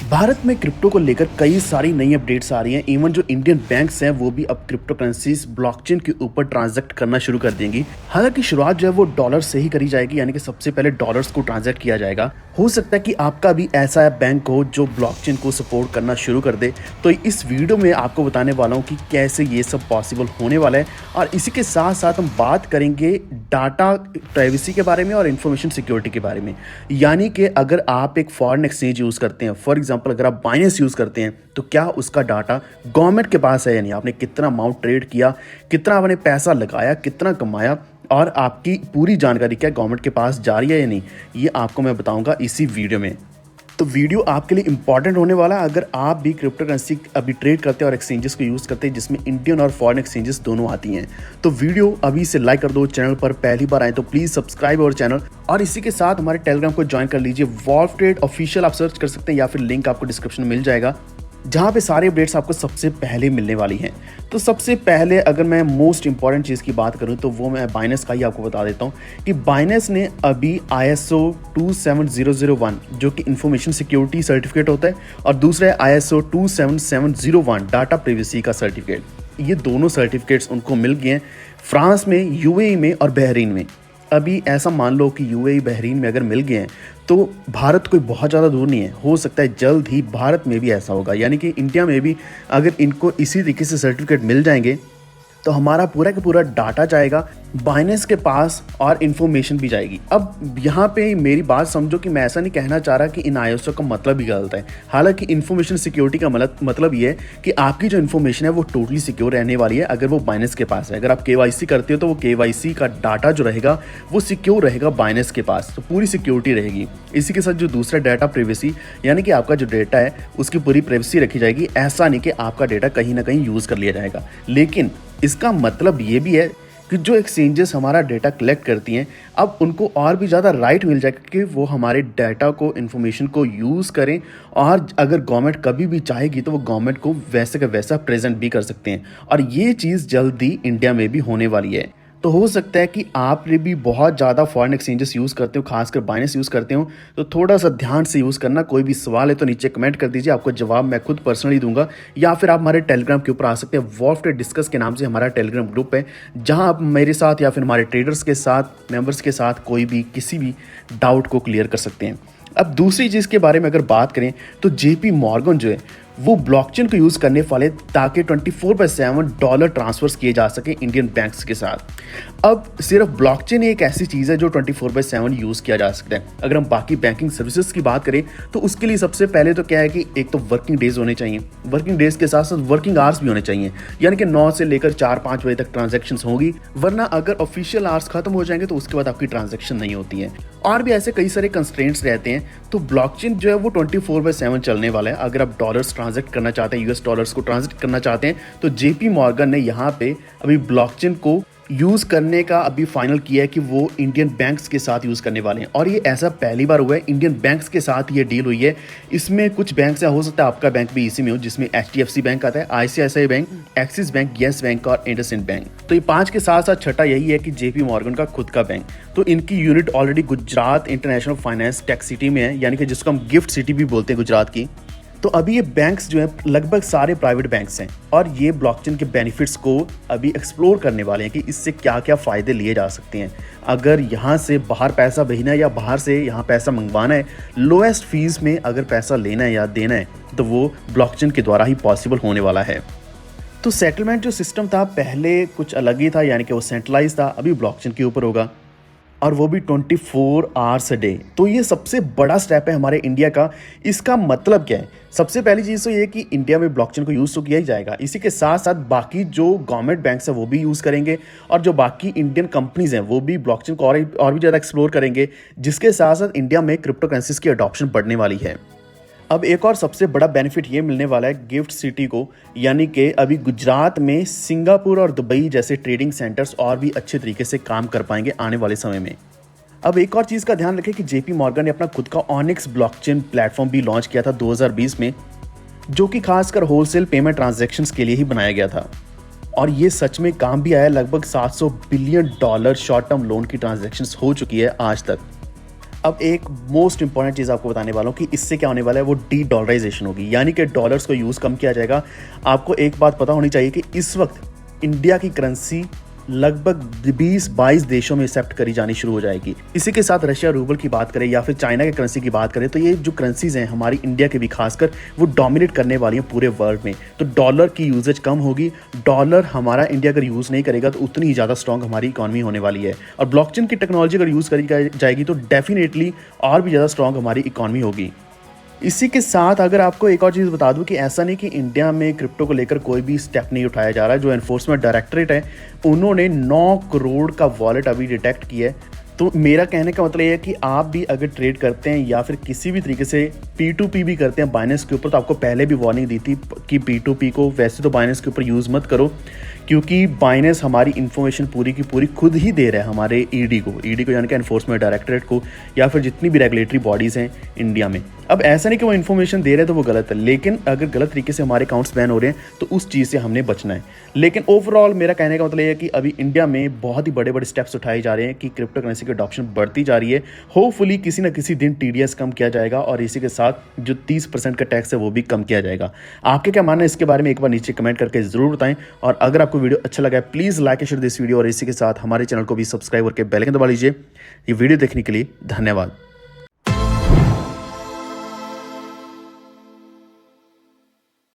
भारत में क्रिप्टो को लेकर कई सारी नई अपडेट्स आ रही हैं। इवन जो इंडियन बैंक्स हैं वो भी अब क्रिप्टो करेंसीज ब्लॉकचेन के ऊपर ट्रांजैक्ट करना शुरू कर देंगी। हालांकि शुरुआत जो है वो डॉलर से ही करी जाएगी, यानी कि सबसे पहले डॉलर्स को ट्रांजैक्ट किया जाएगा। हो सकता है कि आपका भी ऐसा बैंक हो जो ब्लॉकचेन को सपोर्ट करना शुरू कर दे। तो इस वीडियो में आपको बताने वाला हूँ कि कैसे ये सब पॉसिबल होने वाला है, और इसी के साथ साथ हम बात करेंगे डाटा प्राइवेसी के बारे में और इन्फॉर्मेशन सिक्योरिटी के बारे में। यानी कि अगर आप एक फॉरेन एक्सचेंज यूज़ करते हैं, फॉर एग्जांपल अगर आप बाइनेंस यूज़ करते हैं, तो क्या उसका डाटा गवर्नमेंट के पास है या नहीं, आपने कितना अमाउंट ट्रेड किया, कितना आपने पैसा लगाया, कितना कमाया, और आपकी पूरी जानकारी क्या गवर्नमेंट के पास जा रही है या नहीं, ये आपको मैं बताऊंगा इसी वीडियो में। तो वीडियो आपके लिए इंपॉर्टेंट होने वाला है अगर आप भी क्रिप्टो करेंसी अभी ट्रेड करते हैं और एक्सचेंजेस को यूज़ करते हैं जिसमें इंडियन और फॉरेन एक्सचेंजेस दोनों आती हैं। तो वीडियो अभी से लाइक कर दो। चैनल पर पहली बार आए तो प्लीज़ सब्सक्राइब और चैनल, और इसी के साथ हमारे टेलीग्राम को ज्वाइन कर लीजिए। वॉल्व ट्रेड ऑफिशियल आप सर्च कर सकते हैं या फिर लिंक आपको डिस्क्रिप्शन में मिल जाएगा, जहाँ पे सारे अपडेट्स आपको सबसे पहले मिलने वाली हैं। तो सबसे पहले अगर मैं मोस्ट इंपॉर्टेंट चीज़ की बात करूँ तो वो मैं बाइनेंस का ही आपको बता देता हूँ कि बाइनेंस ने अभी ISO 27001 जो कि इंफॉर्मेशन सिक्योरिटी सर्टिफिकेट होता है, और दूसरा है ISO 27701 डाटा प्राइवेसी का सर्टिफिकेट। ये दोनों सर्टिफिकेट्स उनको मिल गए हैं फ्रांस में, UAE में और बहरीन में। अभी ऐसा मान लो कि UAE बहरीन में अगर मिल गए हैं तो भारत कोई बहुत ज़्यादा दूर नहीं है, हो सकता है जल्द ही भारत में भी ऐसा होगा। यानी कि इंडिया में भी अगर इनको इसी तरीके से सर्टिफिकेट मिल जाएंगे तो हमारा पूरा का पूरा डाटा जाएगा बाइनेंस के पास और इन्फॉर्मेशन भी जाएगी। अब यहाँ पे मेरी बात समझो कि मैं ऐसा नहीं कहना चाह रहा कि इन ISO का मतलब ही गलत है। हालांकि इन्फॉर्मेशन सिक्योरिटी का मतलब ये है कि आपकी जो इन्फॉर्मेशन है वो टोटली सिक्योर रहने वाली है अगर वो बाइनेंस के पास है। अगर आप KYC करते हो तो वो KYC का डाटा जो रहेगा वो सिक्योर रहेगा बाइनेंस के पास, तो पूरी सिक्योरिटी रहेगी। इसी के साथ जो दूसरा डाटा प्राइवेसी, यानी कि आपका जो डेटा है उसकी पूरी प्राइवेसी रखी जाएगी। ऐसा नहीं कि आपका डेटा कहीं ना कहीं यूज़ कर लिया जाएगा, लेकिन इसका मतलब ये भी है कि जो एक्सचेंजेस हमारा डेटा कलेक्ट करती हैं अब उनको और भी ज़्यादा राइट मिल जाएगा कि वो हमारे डाटा को, इन्फॉर्मेशन को यूज़ करें, और अगर गवर्नमेंट कभी भी चाहेगी तो वो गवर्नमेंट को वैसे का वैसा प्रेजेंट भी कर सकते हैं। और ये चीज़ जल्दी इंडिया में भी होने वाली है। तो हो सकता है कि आप भी बहुत ज़्यादा फॉरेन एक्सचेंजेस यूज़ करते हो, खासकर बाइनेंस यूज़ करते हो, तो थोड़ा सा ध्यान से यूज़ करना। कोई भी सवाल है तो नीचे कमेंट कर दीजिए, आपको जवाब मैं खुद पर्सनली दूंगा, या फिर आप हमारे टेलीग्राम के ऊपर आ सकते हैं। वॉल्व ट्रेड डिस्कस के नाम से हमारा टेलीग्राम ग्रुप है, जहां आप मेरे साथ या फिर हमारे ट्रेडर्स के साथ, मेंबर्स के साथ कोई भी किसी भी डाउट को क्लियर कर सकते हैं। अब दूसरी चीज़ के बारे में अगर बात करें तो JP मॉर्गन जो है वो ब्लॉकचेन को यूज़ करने वाले ताकि 24/7 डॉलर ट्रांसफर्स किए जा सके इंडियन बैंक्स के साथ। अब सिर्फ ब्लॉकचेन एक ऐसी चीज़ है जो 24/7 यूज़ किया जा सकता है। अगर हम बाकी बैंकिंग सर्विसेज की बात करें तो उसके लिए सबसे पहले तो क्या है कि एक तो वर्किंग डेज होने चाहिए, वर्किंग डेज के साथ साथ वर्किंग आवर्स भी होने चाहिए, यानी कि 9 से लेकर 4-5 बजे तक ट्रांजेक्शन होगी। वरना अगर ऑफिशियल आवर्स खत्म हो जाएंगे तो उसके बाद आपकी ट्रांजेक्शन नहीं होती है। और भी ऐसे कई सारे कंस्ट्रेंट्स रहते हैं। तो ब्लॉकचेन जो है वो 24/7 चलने वाला है। अगर आप डॉलर्स ट्रांजैक्ट करना चाहते हैं, US डॉलर्स को ट्रांजैक्ट करना चाहते हैं, तो JP मॉर्गन ने यहाँ पे अभी ब्लॉकचेन को यूज़ करने का अभी फाइनल किया है कि वो इंडियन बैंक्स के साथ यूज़ करने वाले हैं। और ये ऐसा पहली बार हुआ है, इंडियन बैंक्स के साथ ये डील हुई है। इसमें कुछ बैंक्स हैं, हो सकता है आपका बैंक भी इसी में हो, जिसमें HDFC बैंक आता है, ICICI bank, axis bank, yes bank और इंडसइंड बैंक। तो ये 5 के साथ साथ छठा यही है कि JP मॉर्गन का खुद का बैंक। तो इनकी unit already Gujarat international finance tech city में है, यानी कि जिसको हम गिफ्ट सिटी भी बोलते हैं गुजरात की। तो अभी ये बैंक्स जो है लगभग सारे प्राइवेट बैंक्स हैं, और ये ब्लॉकचेन के बेनिफिट्स को अभी एक्सप्लोर करने वाले हैं कि इससे क्या क्या फ़ायदे लिए जा सकते हैं। अगर यहाँ से बाहर पैसा भेजना है या बाहर से यहाँ पैसा मंगवाना है, लोएस्ट फीस में अगर पैसा लेना है या देना है, तो वो ब्लॉकचेन के द्वारा ही पॉसिबल होने वाला है। तो सेटलमेंट जो सिस्टम था पहले कुछ अलग ही था, यानी कि वो सेंट्रलाइज था, अभी ब्लॉकचेन के ऊपर होगा, और वो भी 24 आवर्स अ डे। तो ये सबसे बड़ा स्टेप है हमारे इंडिया का। इसका मतलब क्या है? सबसे पहली चीज़ तो ये है कि इंडिया में ब्लॉकचेन को यूज़ तो किया ही जाएगा, इसी के साथ साथ बाकी जो गवर्नमेंट बैंक्स हैं वो भी यूज़ करेंगे, और जो बाकी इंडियन कंपनीज हैं वो भी ब्लॉकचेन को और भी ज़्यादा एक्सप्लोर करेंगे, जिसके साथ साथ इंडिया में क्रिप्टो करेंसीज की अडॉप्शन बढ़ने वाली है। अब एक और सबसे बड़ा बेनिफिट ये मिलने वाला है गिफ्ट सिटी को, यानी कि अभी गुजरात में सिंगापुर और दुबई जैसे ट्रेडिंग सेंटर्स और भी अच्छे तरीके से काम कर पाएंगे आने वाले समय में। अब एक और चीज़ का ध्यान रखें कि JP मॉर्गन ने अपना खुद का ऑनिक्स ब्लॉकचेन प्लेटफॉर्म भी लॉन्च किया था 2020 में, जो कि खासकर होलसेल पेमेंट ट्रांजैक्शंस के लिए ही बनाया गया था। और ये सच में काम भी आया। लगभग $700 बिलियन शॉर्ट टर्म लोन की ट्रांजैक्शंस हो चुकी है आज तक। अब एक मोस्ट इंपॉर्टेंट चीज़ आपको बताने वाला हूँ कि इससे क्या होने वाला है, वो डी डॉलराइजेशन होगी, यानी कि डॉलर्स को यूज़ कम किया जाएगा। आपको एक बात पता होनी चाहिए कि इस वक्त इंडिया की करेंसी लगभग 20-22 देशों में एक्सेप्ट करी जानी शुरू हो जाएगी। इसी के साथ रशिया रूबल की बात करें या फिर चाइना की करेंसी की बात करें, तो ये जो करेंसीज हैं हमारी इंडिया के भी खासकर, वो डोमिनेट करने वाली हैं पूरे वर्ल्ड में। तो डॉलर की यूजेज कम होगी। डॉलर हमारा इंडिया अगर यूज़ नहीं करेगा तो उतनी ही ज़्यादा स्ट्रॉन्ग हमारी इकॉनमी होने वाली है। और ब्लॉकचेन की टेक्नोलॉजी अगर यूज़ करी जाएगी तो डेफिनेटली और भी ज़्यादा स्ट्रॉन्ग हमारी इकॉनमी होगी। इसी के साथ अगर आपको एक और चीज़ बता दूं कि ऐसा नहीं कि इंडिया में क्रिप्टो को लेकर कोई भी स्टेप नहीं उठाया जा रहा है। जो एनफोर्समेंट डायरेक्टरेट है उन्होंने 9 करोड़ का वॉलेट अभी डिटेक्ट किया है। तो मेरा कहने का मतलब ये है कि आप भी अगर ट्रेड करते हैं या फिर किसी भी तरीके से P2P भी करते हैं बाइनेंस के ऊपर, तो आपको पहले भी वार्निंग दी थी कि P2P को वैसे तो बाइनेंस के ऊपर यूज़ मत करो, क्योंकि बाइनेंस हमारी इन्फॉर्मेशन पूरी की पूरी खुद ही दे रहा है हमारे ईडी को यानी कि एनफोर्समेंट डायरेक्टरेट को, या फिर जितनी भी रेगुलेटरी बॉडीज़ हैं इंडिया में। अब ऐसा नहीं कि वो इन्फॉर्मेशन दे रहे हैं तो वो गलत है, लेकिन अगर गलत तरीके से हमारे अकाउंट्स बैन हो रहे हैं तो उस चीज़ से हमने बचना है। लेकिन ओवरऑल मेरा कहने का मतलब ये है कि अभी इंडिया में बहुत ही बड़े बड़े स्टेप्स उठाए जा रहे हैं कि क्रिप्टो करेंसी की अडॉप्शन बढ़ती जा रही है। होपफुली किसी न किसी दिन TDS कम किया जाएगा और इसी के साथ जो 30% का टैक्स है वो भी कम किया जाएगा। आपके क्या मानना है इसके बारे में एक बार नीचे कमेंट करके ज़रूर बताएं। और अगर आपको वीडियो अच्छा लगा है please like and share this video, और इसी के साथ हमारे चैनल को भी सब्सक्राइब करके बेल आइकन दबा लीजिए। ये वीडियो देखने के लिए धन्यवाद।